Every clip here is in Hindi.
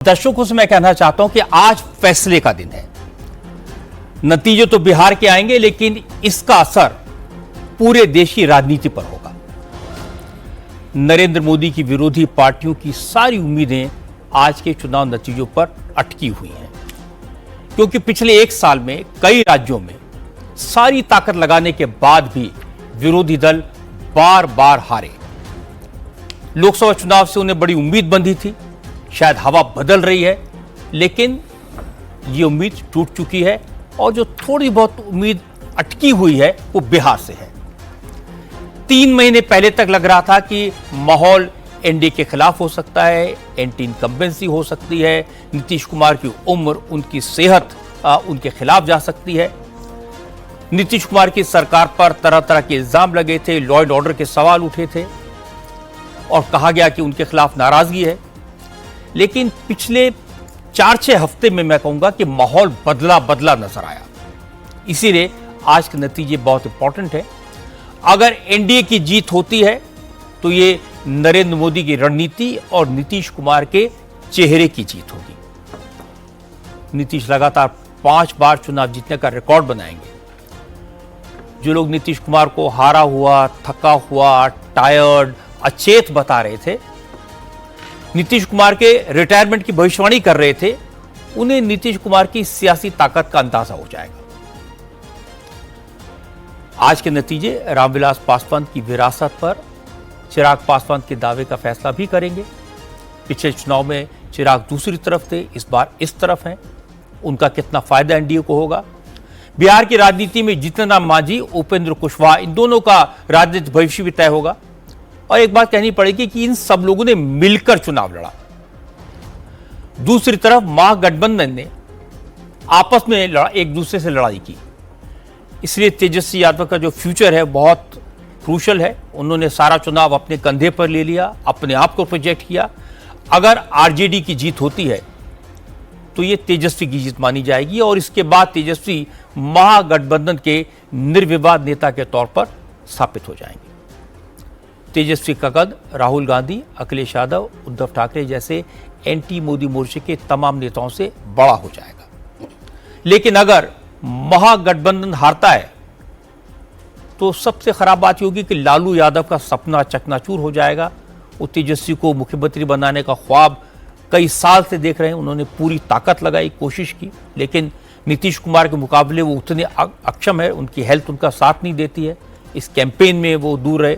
दर्शकों से मैं कहना चाहता हूं कि आज फैसले का दिन है। नतीजे तो बिहार के आएंगे, लेकिन इसका असर पूरे देश की राजनीति पर होगा। नरेंद्र मोदी की विरोधी पार्टियों की सारी उम्मीदें आज के चुनाव नतीजों पर अटकी हुई हैं, क्योंकि पिछले एक साल में कई राज्यों में सारी ताकत लगाने के बाद भी विरोधी दल बार बार हारे। लोकसभा चुनाव से उन्हें बड़ी उम्मीद बंधी थी, शायद हवा बदल रही है, लेकिन ये उम्मीद टूट चुकी है और जो थोड़ी बहुत उम्मीद अटकी हुई है वो बिहार से है। 3 महीने पहले तक लग रहा था कि माहौल एनडीए के खिलाफ हो सकता है, एंटी इनकम्बेंसी हो सकती है, नीतीश कुमार की उम्र, उनकी सेहत उनके खिलाफ जा सकती है। नीतीश कुमार की सरकार पर तरह तरह के इल्जाम लगे थे, लॉ एंड ऑर्डर के सवाल उठे थे और कहा गया कि उनके खिलाफ नाराजगी है। लेकिन पिछले 4-6 हफ्ते में मैं कहूंगा कि माहौल बदला बदला नजर आया। इसीलिए आज के नतीजे बहुत इंपॉर्टेंट है। अगर एनडीए की जीत होती है तो ये नरेंद्र मोदी की रणनीति और नीतीश कुमार के चेहरे की जीत होगी। नीतीश लगातार 5 बार चुनाव जीतने का रिकॉर्ड बनाएंगे। जो लोग नीतीश कुमार को हारा हुआ, थका हुआ, टायर्ड, अचेत बता रहे थे, नीतीश कुमार के रिटायरमेंट की भविष्यवाणी कर रहे थे, उन्हें नीतीश कुमार की सियासी ताकत का अंदाजा हो जाएगा। आज के नतीजे रामविलास पासवान की विरासत पर चिराग पासवान के दावे का फैसला भी करेंगे। पिछले चुनाव में चिराग दूसरी तरफ थे, इस बार इस तरफ हैं। उनका कितना फायदा एनडीए को होगा। बिहार की राजनीति में जीतनराम मांझी, उपेंद्र कुशवाहा, इन दोनों का राजनीतिक भविष्य भी तय होगा। और एक बात कहनी पड़ेगी कि इन सब लोगों ने मिलकर चुनाव लड़ा। दूसरी तरफ महागठबंधन ने आपस में एक दूसरे से लड़ाई की। इसलिए तेजस्वी यादव का जो फ्यूचर है बहुत क्रूशल है। उन्होंने सारा चुनाव अपने कंधे पर ले लिया, अपने आप को प्रोजेक्ट किया। अगर आरजेडी की जीत होती है तो ये तेजस्वी की जीत मानी जाएगी और इसके बाद तेजस्वी महागठबंधन के निर्विवाद नेता के तौर पर स्थापित हो जाएंगे। तेजस्वी का कद राहुल गांधी, अखिलेश यादव, उद्धव ठाकरे जैसे एंटी मोदी मोर्चे के तमाम नेताओं से बड़ा हो जाएगा। लेकिन अगर महागठबंधन हारता है तो सबसे खराब बात होगी कि लालू यादव का सपना चकनाचूर हो जाएगा। वो तेजस्वी को मुख्यमंत्री बनाने का ख्वाब कई साल से देख रहे हैं। उन्होंने पूरी ताकत लगाई, कोशिश की, लेकिन नीतीश कुमार के मुकाबले वो उतने अक्षम है, उनकी हेल्थ उनका साथ नहीं देती है। इस कैंपेन में वो दूर रहे।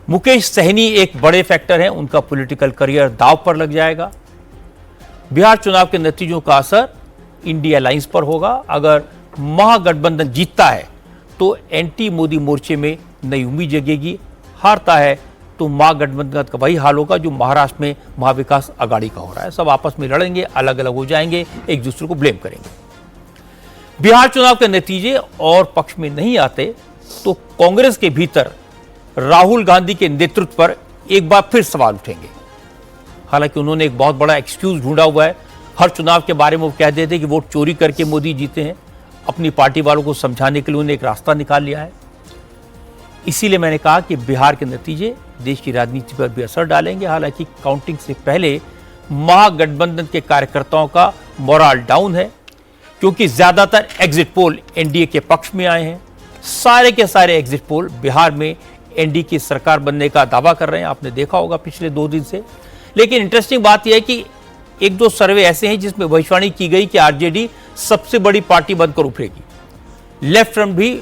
मुकेश सहनी एक बड़े फैक्टर हैं, उनका पॉलिटिकल करियर दांव पर लग जाएगा। बिहार चुनाव के नतीजों का असर इंडिया अलायंस पर होगा। अगर महागठबंधन जीतता है तो एंटी मोदी मोर्चे में नई उम्मीद जगेगी। हारता है तो महागठबंधन का वही हाल होगा जो महाराष्ट्र में महाविकास अघाड़ी का हो रहा है। सब आपस में लड़ेंगे, अलग अलग हो जाएंगे, एक दूसरे को ब्लेम करेंगे। बिहार चुनाव के नतीजे और पक्ष में नहीं आते तो कांग्रेस के भीतर राहुल गांधी के नेतृत्व पर एक बार फिर सवाल उठेंगे। हालांकि उन्होंने एक बहुत बड़ा एक्सक्यूज ढूंढा हुआ है। हर चुनाव के बारे में वो कह देते कि वोट चोरी करके मोदी जीते हैं। अपनी पार्टी वालों को समझाने के लिए उन्होंने एक रास्ता निकाल लिया है। इसीलिए मैंने कहा कि बिहार के नतीजे देश की राजनीति पर भी असर डालेंगे। हालांकि काउंटिंग से पहले महागठबंधन के कार्यकर्ताओं का मोरल डाउन है, क्योंकि ज्यादातर एग्जिट पोल एनडीए के पक्ष में आए हैं। सारे के सारे एग्जिट पोल बिहार में एनडीए की सरकार बनने का दावा कर रहे हैं। आपने देखा होगा पिछले 2 दिन से। लेकिन इंटरेस्टिंग बात यह है कि 1-2 सर्वे ऐसे हैं जिसमें भविष्यवाणी की गई कि आरजेडी सबसे बड़ी पार्टी बनकर उभरेगी। लेफ्ट फ्रंट भी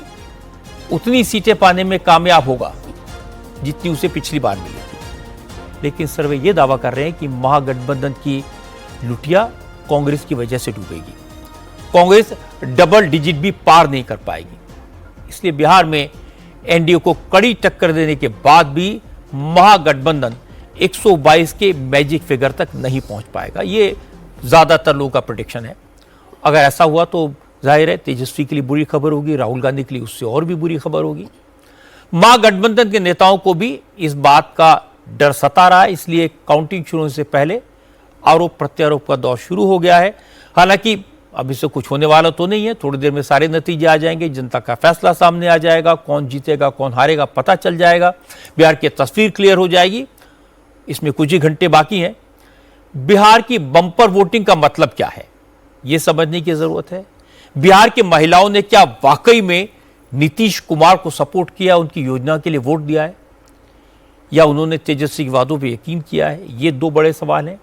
उतनी सीटें पाने में कामयाब होगा जितनी उसे पिछली बार मिली थी। लेकिन सर्वे यह दावा कर रहे हैं कि महागठबंधन की लुटिया कांग्रेस की वजह से डूबेगी। कांग्रेस डबल डिजिट भी पार नहीं कर पाएगी। इसलिए बिहार में एनडीए को कड़ी टक्कर देने के बाद भी महागठबंधन 122 के मैजिक फिगर तक नहीं पहुंच पाएगा। ये ज्यादातर लोगों का प्रेडिक्शन है। अगर ऐसा हुआ तो जाहिर है तेजस्वी के लिए बुरी खबर होगी, राहुल गांधी के लिए उससे और भी बुरी खबर होगी। महागठबंधन के नेताओं को भी इस बात का डर सता रहा है। इसलिए काउंटिंग शुरू होने से पहले आरोप प्रत्यारोप का दौर शुरू हो गया है। हालांकि अब इससे कुछ होने वाला तो नहीं है। थोड़ी देर में सारे नतीजे आ जाएंगे, जनता का फैसला सामने आ जाएगा, कौन जीतेगा कौन हारेगा पता चल जाएगा, बिहार की तस्वीर क्लियर हो जाएगी। इसमें कुछ ही घंटे बाकी हैं। बिहार की बम्पर वोटिंग का मतलब क्या है, यह समझने की जरूरत है। बिहार की महिलाओं ने क्या वाकई में नीतीश कुमार को सपोर्ट किया, उनकी योजना के लिए वोट दिया है, या उन्होंने तेजस्वी के वादों पर यकीन किया है? ये दो बड़े सवाल हैं।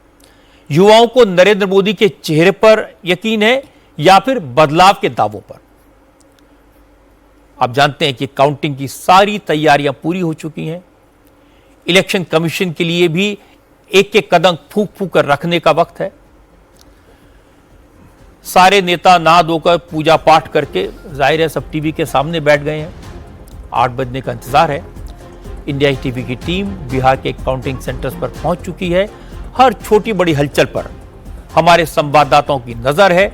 युवाओं को नरेंद्र मोदी के चेहरे पर यकीन है या फिर बदलाव के दावों पर? आप जानते हैं कि काउंटिंग की सारी तैयारियां पूरी हो चुकी हैं। इलेक्शन कमीशन के लिए भी एक एक कदम फूंक फूंक कर रखने का वक्त है। सारे नेता नहा धोकर पूजा पाठ करके जाहिर है सब टीवी के सामने बैठ गए हैं। 8 बजने का इंतजार है। इंडिया टीवी की टीम बिहार के काउंटिंग सेंटर्स पर पहुंच चुकी है। हर छोटी बड़ी हलचल पर हमारे संवाददाताओं की नजर है।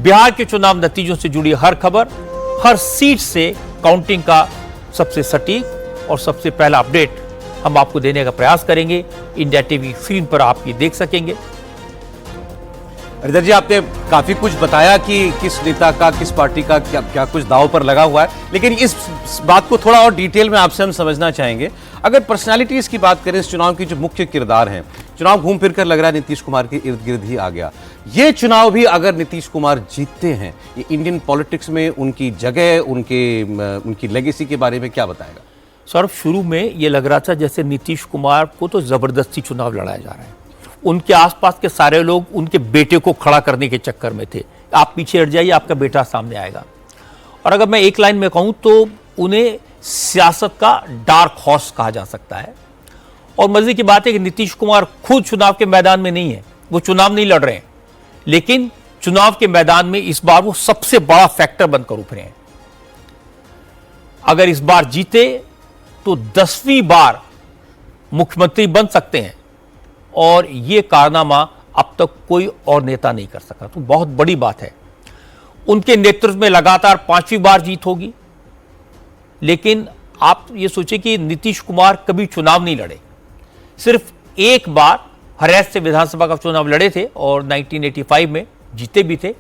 बिहार के चुनाव नतीजों से जुड़ी हर खबर, हर सीट से काउंटिंग का सबसे सटीक और सबसे पहला अपडेट हम आपको देने का प्रयास करेंगे। इंडिया टीवी स्क्रीन पर आप ये देख सकेंगे। हरिधर जी, आपने काफी कुछ बताया कि किस नेता का, किस पार्टी का क्या कुछ दांव पर लगा हुआ है, लेकिन इस बात को थोड़ा और डिटेल में आपसे हम समझना चाहेंगे। अगर पर्सनालिटीज की बात करें, इस चुनाव की जो मुख्य किरदार हैं, चुनाव घूम फिर कर लग रहा है नीतीश कुमार के इर्द गिर्द ही आ गया। ये चुनाव भी अगर नीतीश कुमार जीतते हैं, ये इंडियन पॉलिटिक्स में उनकी जगह, उनकी लेगेसी के बारे में क्या बताएगा? सौरभ, शुरू में ये लग रहा था जैसे नीतीश कुमार को तो जबरदस्ती चुनाव लड़ाया जा रहा है। उनके आसपास के सारे लोग उनके बेटे को खड़ा करने के चक्कर में थे। आप पीछे हट जाइए, आपका बेटा सामने आएगा। और अगर मैं एक लाइन में कहूं तो उन्हें सियासत का डार्क हॉर्स कहा जा सकता है। और मजे की बात है कि नीतीश कुमार खुद चुनाव के मैदान में नहीं है, वो चुनाव नहीं लड़ रहे हैं, लेकिन चुनाव के मैदान में इस बार वो सबसे बड़ा फैक्टर बनकर उभरे हैं। अगर इस बार जीते तो 10वीं बार मुख्यमंत्री बन सकते हैं, और यह कारनामा अब तक कोई और नेता नहीं कर सका, तो बहुत बड़ी बात है। उनके नेतृत्व में लगातार 5वीं बार जीत होगी। लेकिन आप ये सोचिए कि नीतीश कुमार कभी चुनाव नहीं लड़े, सिर्फ एक बार हरियाणा से विधानसभा का चुनाव लड़े थे और 1985 में जीते भी थे।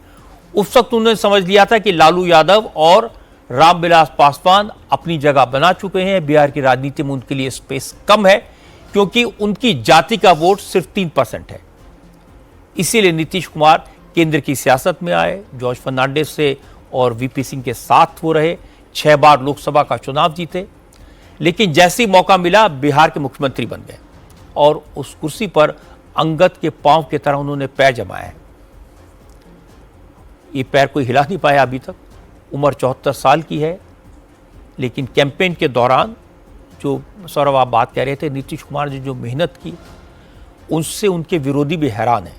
उस वक्त उन्होंने समझ लिया था कि लालू यादव और रामविलास पासवान अपनी जगह बना चुके हैं। बिहार की राजनीति में उनके लिए स्पेस कम है, क्योंकि उनकी जाति का वोट सिर्फ 3% है। इसीलिए नीतीश कुमार केंद्र की सियासत में आए, जॉर्ज फर्नांडिस से और वीपी सिंह के साथ वो रहे, 6 बार लोकसभा का चुनाव जीते। लेकिन जैसे ही मौका मिला बिहार के मुख्यमंत्री बन गए, और उस कुर्सी पर अंगद के पांव की तरह उन्होंने पैर जमाया है। ये पैर कोई हिला नहीं पाया अभी तक। उम्र 74 साल की है, लेकिन कैंपेन के दौरान जो सौरभ आप बात कह रहे थे, नीतीश कुमार ने जो मेहनत की, उससे उनके विरोधी भी हैरान हैं।